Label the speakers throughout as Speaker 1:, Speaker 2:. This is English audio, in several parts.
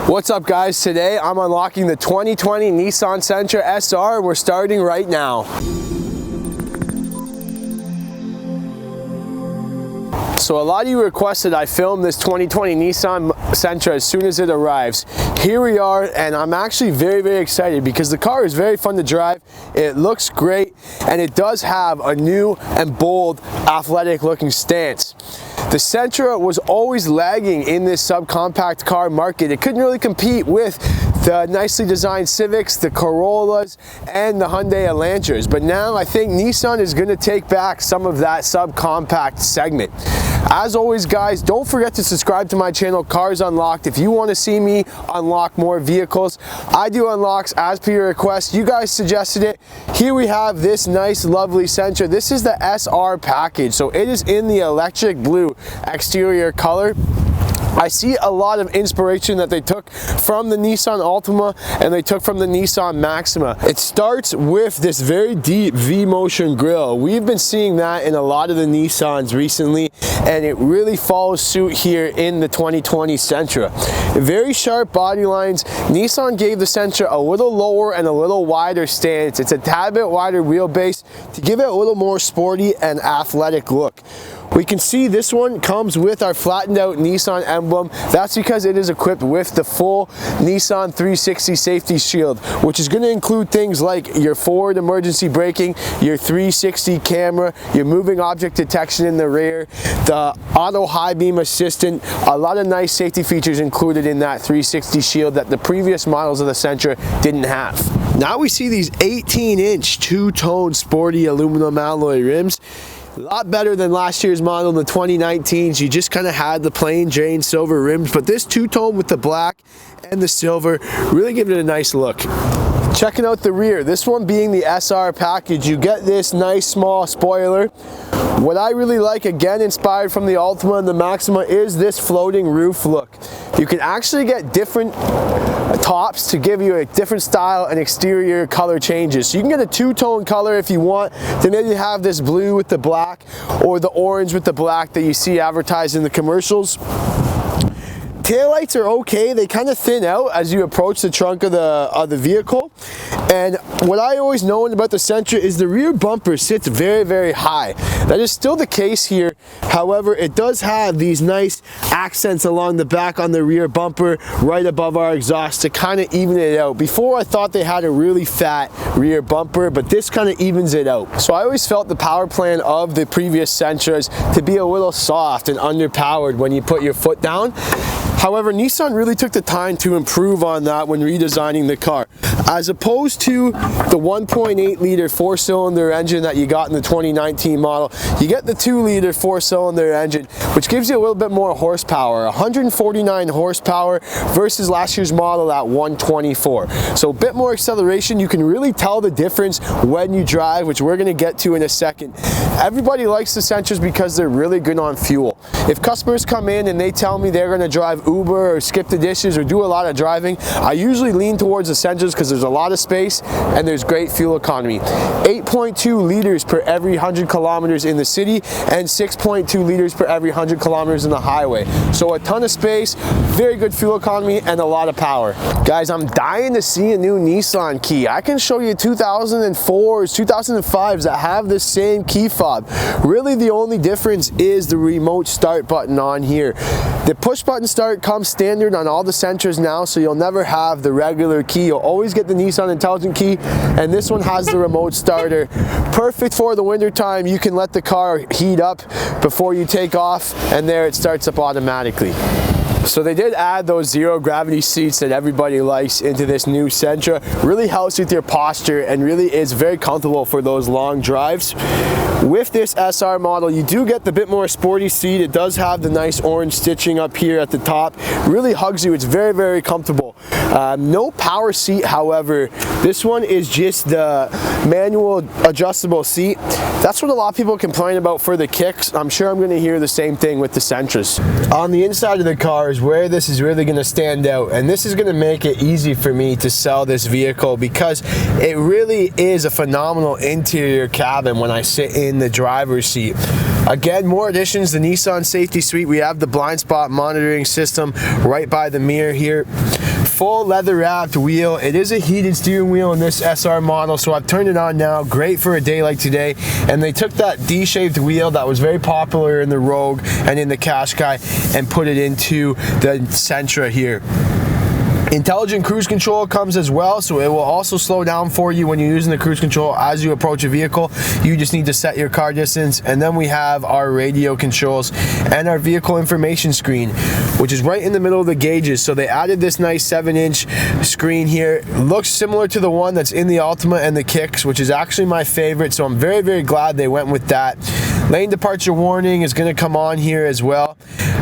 Speaker 1: What's up guys, today I'm unlocking the 2020 Nissan Sentra SR and we're starting right now. So a lot of you requested I film this 2020 Nissan Sentra as soon as it arrives. Here we are, and I'm actually very excited because the car is very fun to drive. It looks great and it does have a new and bold athletic looking stance. The Sentra was always lagging in this subcompact car market. It couldn't really compete with the nicely designed Civics, the Corollas, and the Hyundai Elantras. But now I think Nissan is going to take back some of that subcompact segment. As always guys, don't forget to subscribe to my channel, Cars Unlocked, if you want to see me unlock more vehicles. I do unlocks as per your request. You guys suggested it. Here we have this nice lovely Sentra. This is the SR package, so it is in the electric blue exterior color. I see a lot of inspiration that they took from the Nissan Altima and they took from the Nissan Maxima. It starts with this very deep V-motion grille. We've been seeing that in a lot of the Nissans recently, and it really follows suit here in the 2020 Sentra. Very sharp body lines. Nissan gave the Sentra a little lower and a little wider stance. It's a tad bit wider wheelbase to give it a little more sporty and athletic look. We can see this one comes with our flattened out Nissan emblem. That's because it is equipped with the full Nissan 360 safety shield, which is going to include things like your forward emergency braking, your 360 camera, your moving object detection in the rear, the auto high beam assistant, a lot of nice safety features included in that 360 shield that the previous models of the Sentra didn't have. Now we see these 18-inch two-tone sporty aluminum alloy rims. A lot better than last year's model, the 2019s. You just kind of had the plain Jane silver rims, but this two-tone with the black and the silver really give it a nice look. Checking out the rear, this one being the SR package, you get this nice small spoiler. What I really like, again inspired from the Altima and the Maxima, is this floating roof look. You can actually get different tops to give you a different style and exterior color changes. So you can get a two-tone color if you want to maybe have this blue with the black or the orange with the black that you see advertised in the commercials. Taillights are okay, they kind of thin out as you approach the trunk of the vehicle. And what I always known about the Sentra is the rear bumper sits very high. That is still the case here. However, it does have these nice accents along the back on the rear bumper right above our exhaust to kind of even it out. Before I thought they had a really fat rear bumper, but this kind of evens it out. So I always felt the power plan of the previous Sentras to be a little soft and underpowered when you put your foot down. However, Nissan really took the time to improve on that when redesigning the car. As opposed to the 1.8 liter four-cylinder engine that you got in the 2019 model, you get the 2 liter four-cylinder engine, which gives you a little bit more horsepower, 149 horsepower versus last year's model at 124. So a bit more acceleration. You can really tell the difference when you drive, which we're going to get to in a second. Everybody likes the Sentras because they're really good on fuel. If customers come in and they tell me they're going to drive Uber or skip the dishes or do a lot of driving, I usually lean towards the Sentras because there's a lot of space and there's great fuel economy. 8.2 liters per every 100 kilometers in the city and 6.2 liters per every 100 kilometers in the highway. So a ton of space, very good fuel economy, and a lot of power. Guys, I'm dying to see a new Nissan key. I can show you 2004s, 2005s that have the same key fob. Really the only difference is the remote start button on here. The push button start comes standard on all the Sentras now, so you'll never have the regular key. You'll always get the Nissan Intelligent Key, and this one has the remote starter. Perfect for the winter time. You can let the car heat up before you take off, and there it starts up automatically. So they did add those zero gravity seats that everybody likes into this new Sentra. Really helps with your posture and really is very comfortable for those long drives. With this SR model, you do get the bit more sporty seat. It does have the nice orange stitching up here at the top. Really hugs you. It's very comfortable. No power seat, however. This one is just the manual adjustable seat. That's what a lot of people complain about for the kicks. I'm sure I'm going to hear the same thing with the Sentras. On the inside of the car is where this is really going to stand out, and this is going to make it easy for me to sell this vehicle because it really is a phenomenal interior cabin when I sit in in the driver's seat. Again, more additions, the Nissan Safety Suite. We have the blind spot monitoring system right by the mirror here. Full leather wrapped wheel. It is a heated steering wheel in this SR model, so I've turned it on now. Great for a day like today. And they took that D-shaped wheel that was very popular in the Rogue and in the Qashqai and put it into the Sentra here. Intelligent cruise control comes as well, so it will also slow down for you when you're using the cruise control as you approach a vehicle. You just need to set your car distance. And then we have our radio controls and our vehicle information screen, which is right in the middle of the gauges. So they added this nice 7-inch screen here. Looks similar to the one that's in the Ultima and the Kicks, which is actually my favorite, so I'm very, very glad they went with that. Lane departure warning is going to come on here as well.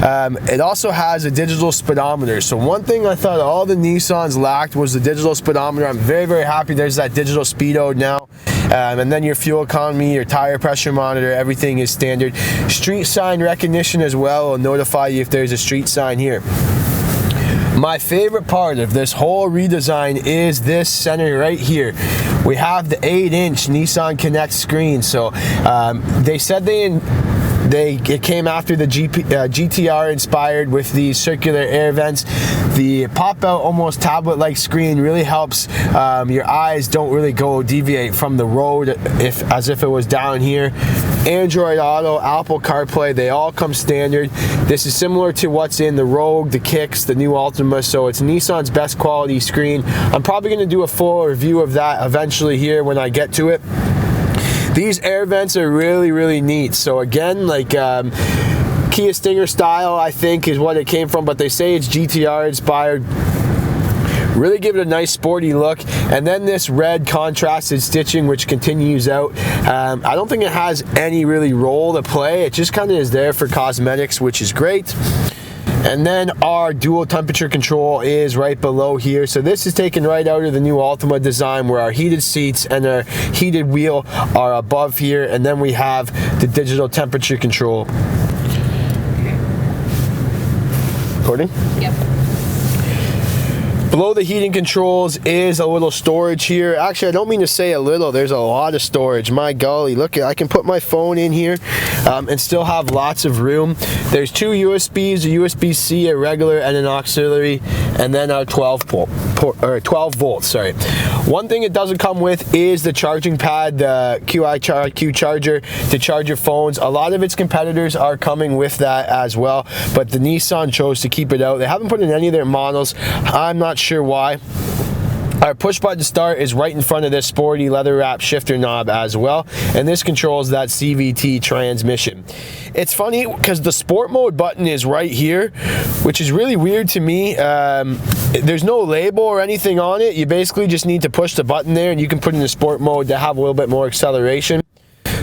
Speaker 1: It also has a digital speedometer. So one thing I thought all the Nissans lacked was the digital speedometer. I'm very, very happy there's that digital speedo now. And then your fuel economy, your tire pressure monitor, everything is standard. Street sign recognition as well will notify you if there's a street sign here. My favorite part of this whole redesign is this center right here. We have the 8-inch Nissanconnect Screen. So they said it came after the GTR inspired with these circular air vents. The pop-out almost tablet-like screen really helps your eyes don't really deviate from the road as if it was down here. Android Auto, Apple CarPlay, they all come standard. This is similar to what's in the Rogue, the Kicks, the new Ultima, so it's Nissan's best quality screen. I'm probably going to do a full review of that eventually here when I get to it. These air vents are really, really neat. So again, like Kia Stinger style, I think is what it came from, but they say it's GTR inspired. Really give it a nice sporty look. And then this red contrasted stitching, which continues out. I don't think it has any really role to play. It just kind of is there for cosmetics, which is great. And then our dual temperature control is right below here. So this is taken right out of the new Ultima design, where our heated seats and our heated wheel are above here. And then we have the digital temperature control. Recording? Yep. Below the heating controls is a little storage here. Actually, I don't mean to say a little, there's a lot of storage. My golly, look, I can put my phone in here and still have lots of room. There's two USBs, a USB-C, a regular, and an auxiliary, and then our 12 volts, sorry. One thing it doesn't come with is the charging pad, the Q charger to charge your phones. A lot of its competitors are coming with that as well, but the Nissan chose to keep it out. They haven't put it in any of their models. I'm not sure why. Our push button start is right in front of this sporty leather wrapped shifter knob as well, and this controls that CVT transmission. It's funny because the sport mode button is right here, which is really weird to me. There's no label or anything on it. You basically just need to push the button there and you can put in the sport mode to have a little bit more acceleration.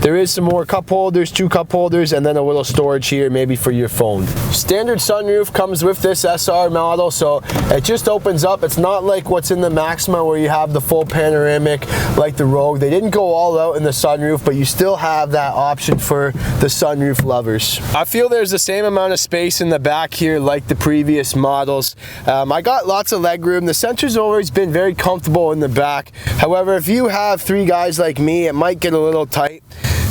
Speaker 1: There is some more cup holders, 2 cup holders, and then a little storage here, maybe for your phone. Standard sunroof comes with this SR model, so it just opens up. It's not like what's in the Maxima where you have the full panoramic like the Rogue. They didn't go all out in the sunroof, but you still have that option for the sunroof lovers. I feel there's the same amount of space in the back here like the previous models. I got lots of leg room. The Sentra's always been very comfortable in the back. However, if you have 3 guys like me, it might get a little tight.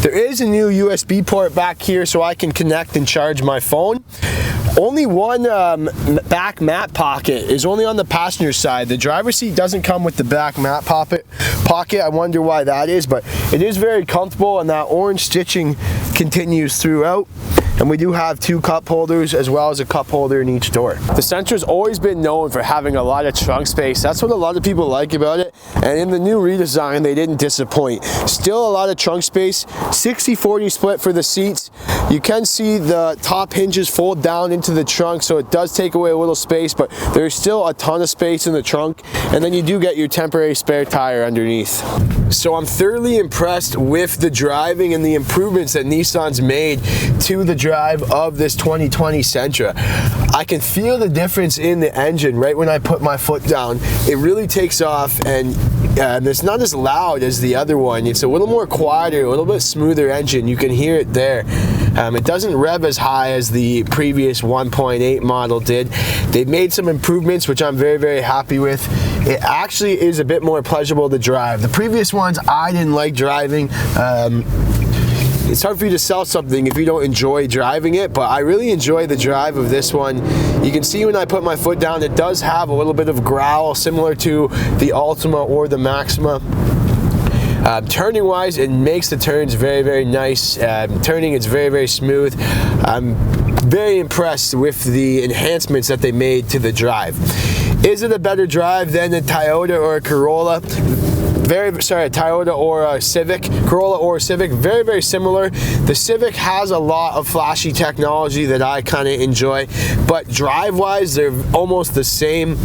Speaker 1: There is a new USB port back here so I can connect and charge my phone. Only one back mat pocket is only on the passenger side. The driver's seat doesn't come with the back mat pocket. I wonder why that is, but it is very comfortable, and that orange stitching continues throughout. And we do have 2 cup holders as well as a cup holder in each door. The Sentra's always been known for having a lot of trunk space. That's what a lot of people like about it. And in the new redesign, they didn't disappoint. Still a lot of trunk space, 60-40 split for the seats. You can see the top hinges fold down into the trunk, so it does take away a little space, but there's still a ton of space in the trunk. And then you do get your temporary spare tire underneath. So I'm thoroughly impressed with the driving and the improvements that Nissan's made to the drive of this 2020 Sentra. I can feel the difference in the engine right when I put my foot down. It really takes off, and it's not as loud as the other one. It's a little more quieter, a little bit smoother engine. You can hear it there. It doesn't rev as high as the previous 1.8 model did. They've made some improvements, which I'm very, very happy with. It actually is a bit more pleasurable to drive. The previous ones I didn't like driving. it's hard for you to sell something if you don't enjoy driving it, but I really enjoy the drive of this one. You can see when I put my foot down, it does have a little bit of growl similar to the Altima or the Maxima. Turning wise, it makes the turns very, very nice. Turning, it's very, very smooth. I'm very impressed with the enhancements that they made to the drive. Is it a better drive than a Toyota or a Corolla? A Toyota or a Civic, Corolla or a Civic, very, very similar. The Civic has a lot of flashy technology that I kind of enjoy, but drive-wise, they're almost the same.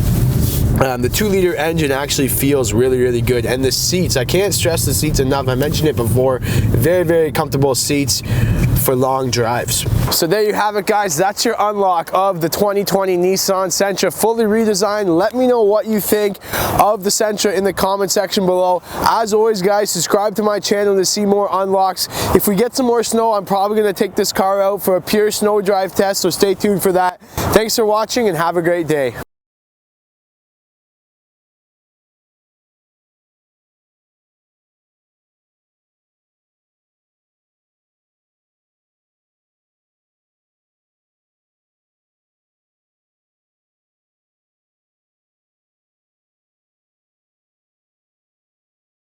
Speaker 1: The 2-liter engine actually feels really, really good, and the seats, I can't stress the seats enough. I mentioned it before, very, very comfortable seats for long drives. So there you have it, guys. That's your unlock of the 2020 Nissan Sentra, fully redesigned. Let me know what you think of the Sentra in the comment section below. As always, guys, subscribe to my channel to see more unlocks. If we get some more snow, I'm probably going to take this car out for a pure snow drive test, so stay tuned for that. Thanks for watching and have a great day.